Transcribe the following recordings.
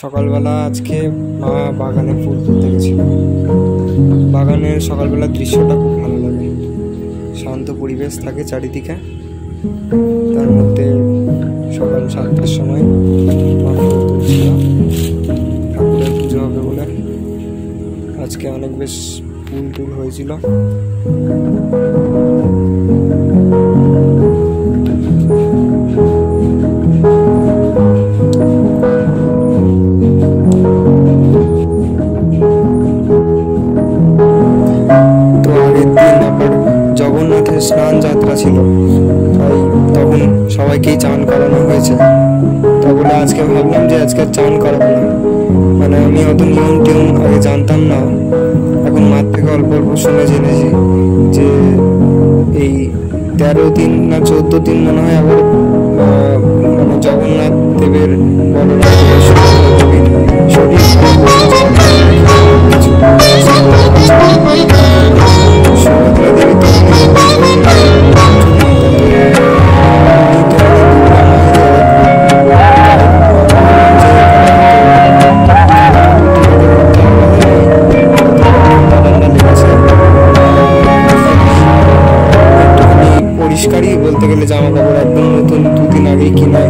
সকালবেলা আজকে মা বাগানে ফুল তুলতে গেছিল। বাগানের সকালবেলার দৃশ্যটা খুব ভালো লাগে, শান্ত পরিবেশ থাকে চারিদিকে। তার মধ্যে সকাল 7টার সময় মা ফুল তুলছিল, ঠাকুরের পুজো হবে বলে। আজকে অনেক বেশ ফুল টুল হয়েছিল। জগন্নাথের স্নান যাত্রা ছিল, তাই তখন সবাইকেই চান করানো হয়েছে। তখন আজকে ভাবলাম যে আজকে চান করাবো না, মানে আমি অত নিয়ম টিয়ম আগে জানতাম না, এখন মার থেকে অল্প অল্প শুনে জেনেছি যে এই 13 দিন না 14 দিন মনে হয় আবার মানে জগন্নাথ দেবের বলরাম দেবের শরীর পরিষ্কারই বলতে গেলে, জামা কাপড় একদম নতুন 2 দিন আগেই কিনে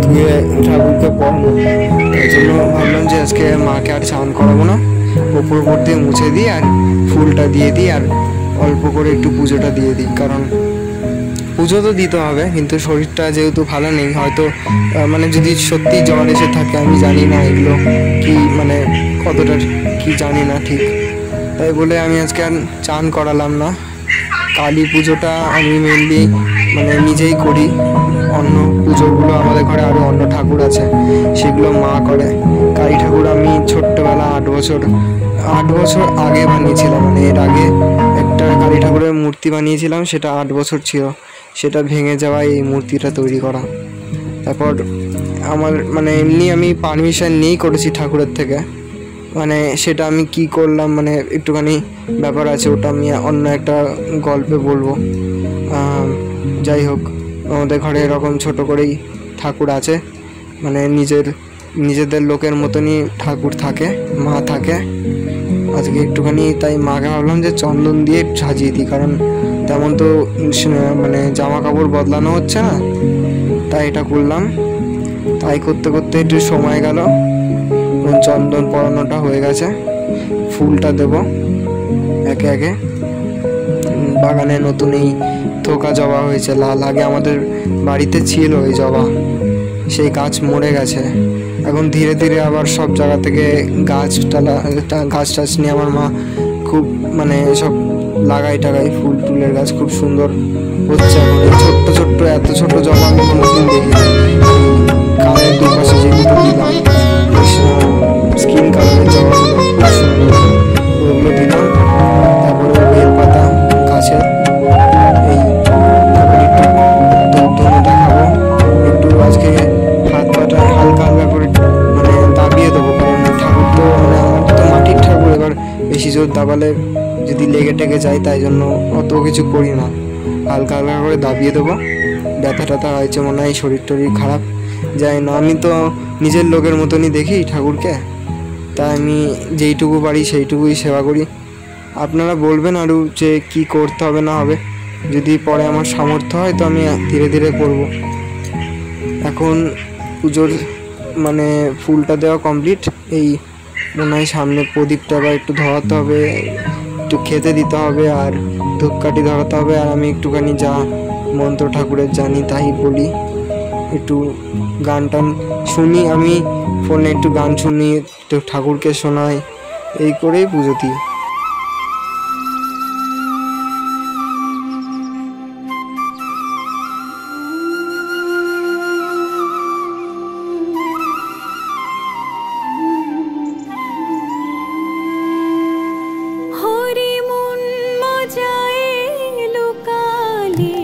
ধুয়ে ঠাকুরকে পরানো। তাই জন্য ভাবলাম যে আজকে মাকে আর চান করাবো না, ওপর ওপর দিয়ে মুছে দিই আর ফুলটা দিয়ে দিই আর অল্প করে একটু পুজোটা দিয়ে দিই। কারণ পুজো তো দিতে হবে, কিন্তু শরীরটা যেহেতু ভালো নেই, হয়তো মানে যদি সত্যি জ্বর এসে থাকে, আমি জানি না এগুলো কি মানে কতটা কি জানি না ঠিক, তাই বলে আমি আজকে আর চান করালাম না। কালী পুজোটা আমি মেনলি মানে নিজেই করি, অন্য পুজোগুলো আমাদের ঘরে আরও অন্য ঠাকুর আছে, সেগুলো মা করে। কালী ঠাকুর আমি ছোট্টবেলা 8 বছর আগে বানিয়েছিলাম, মানে এর আগে একটা কালী ঠাকুরের মূর্তি বানিয়েছিলাম, সেটা 8 বছর ছিল, সেটা ভেঙে যাওয়ায় এই মূর্তিটা তৈরি করা। তারপর আমার মানে এমনি আমি পারমিশন নিয়েই করেছি ঠাকুরের থেকে, মানে সেটা আমি কি করলাম মানে একটুখানি ব্যাপার আছে, ওটা আমি অন্য একটা গল্পে বলবো। যাই হোক, আমাদের ঘরে এরকম ছোট করেই ঠাকুর আছে, মানে নিজেদের লোকের মতনই ঠাকুর থাকে, মা থাকে। আজকে একটুখানি তাই মাকে ভাবলাম যে চন্দন দিয়ে সাজিয়ে দিই, কারণ তেমন তো মানে জামা কাপড় বদলানো হচ্ছে না, তাই এটা করলাম। তাই করতে করতে একটু সময় গেল, চন্দন পরানোটা হয়ে গেছে, ফুলটা দেব একে একে। বাগানে নতুন এই থোকা জবা হয়েছে লাল, আগে আমাদের বাড়িতে ছিল এই জবা, সেই গাছ মরে গেছে। এখন ধীরে ধীরে আবার সব জায়গা থেকে গাছ টাছ নিয়ে আমার মা খুব মানে সব লাগাই টাগাই, ফুল টুলের গাছ খুব সুন্দর হচ্ছে। এখন ছোট্ট ছোট্ট এত ছোট জবা আমি কোনোদিন দেখিনি। কানের দুপাশে যে দুটো দিলাম স্কিন কালারের জবাগুলো খুব সুন্দর, ওগুলো দিলাম। তারপরে বেলপাতা গাছের এই, তারপরে একটু ধূপধুনো দেখাবো, একটু আজকে হাত পাটা হালকা হালকা করে মানে দাবিয়ে দেবো, কারণ ঠাকুর তো মানে আমাদের তো মাটির ঠাকুর, এবার বেশি জোর দাবালে যদি লেগে টেগে যায়, তাই জন্য অত কিছু করি না, হালকা হালকা করে দাবিয়ে দেবো। ব্যথা ট্যাথা হয়েছে মনে হয়, শরীর টরীর খারাপ যায় না, আমি তো নিজের লোকের মতনই দেখি ঠাকুরকে, তাই আমি যেইটুকু পারি সেইটুকুই সেবা করি। আপনারা বলবেন আরও যে কি করতে হবে না হবে, যদি পরে আমার সামর্থ্য হয় তো আমি ধীরে ধীরে করব। এখন পুজোর মানে ফুলটা দেওয়া কমপ্লিট, এই মনে হয় সামনে প্রদীপটা আবার একটু ধরাতে হবে, একটু খেতে দিতে হবে আর ধূপকাঠি ধরাতে হবে। আর আমি একটুখানি যা মন্ত্র ঠাকুরের জানি তাই বলি, একটু গান টান শুনি, আমি ফোনে একটু গান শুনি, একটু ঠাকুরকে শোনাই, এই করেই পুজো দিই। হরি মন মজায়ে লোকালে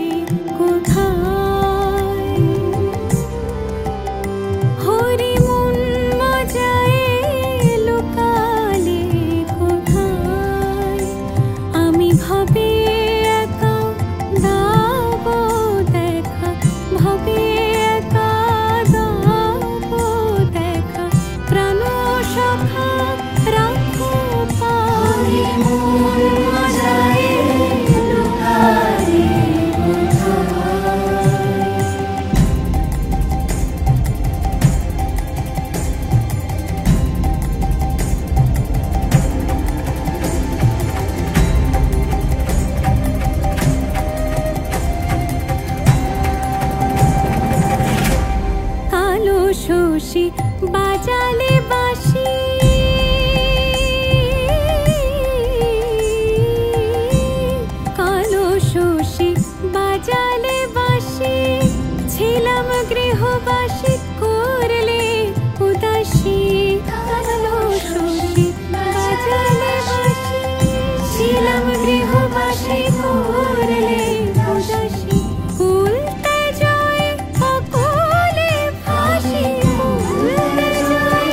কোথায়। শশী বাজালে বাঁশি, কালো শশী বাজালে বাঁশি, ছিলাম গৃহবাসী করলে উদাসী। কালো শশী বাজালে বাঁশি, ছিলাম গৃহবাসী করলে উদাসী। কুলতে জয় অকুলে ফাঁসি, কুলতে জয়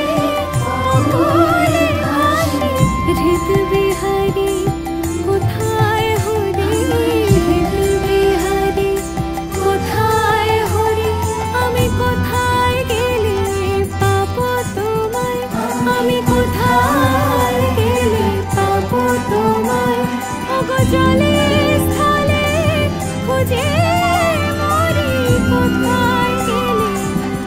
অকুলে ফাঁসি। হৃদ বিহারী কোথায় হরি, হৃদ বিহারী কোথায় হরি। আমি কোথায় গেলে পাবো তোমায়, আমি কোথায় গেলে পাবো তোমায়। ওগো জলে স্থলে খুঁজে মরি, কোথায় গেলে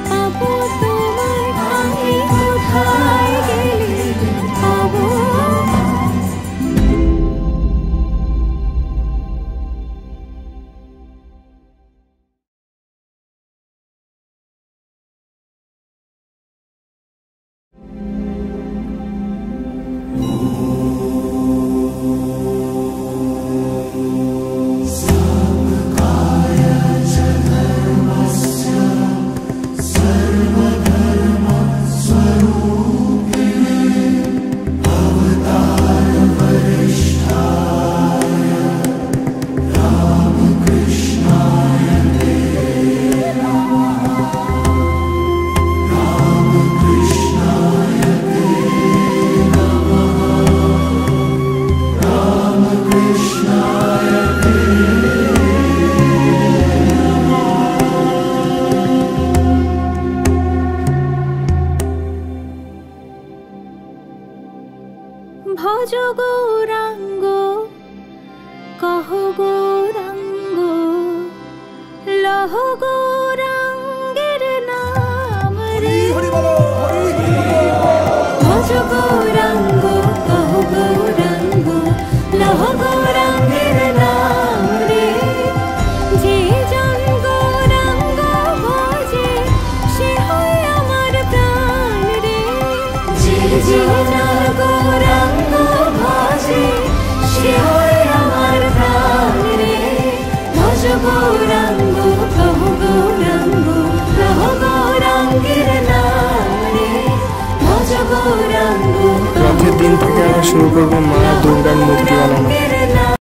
পাবো তোমায়, আমি কোথায় গেলে পাবো। ভজ গৌরাঙ্গ কহ গৌরাঙ্গ, লহ গৌরাঙ্গের নাম রে। ভজ গৌরাঙ্গ কহ গৌরাঙ্গ, লহ গৌরাঙ্গের নাম রে। যে জন গৌরাঙ্গ ভজে সে হয় আমার প্রাণ রে। যে জন গৌরাঙ্গ ভজে সে হয় আমার প্রাণ রে। ভজ গৌরাঙ্গ কহ গৌরাঙ্গ, লহ গৌরাঙ্গের নাম রে। ভজ গৌরাঙ্গ। রাতের দিন থেকে আমরা শুরু করবো মা দুর্গার মূর্তি বানানো।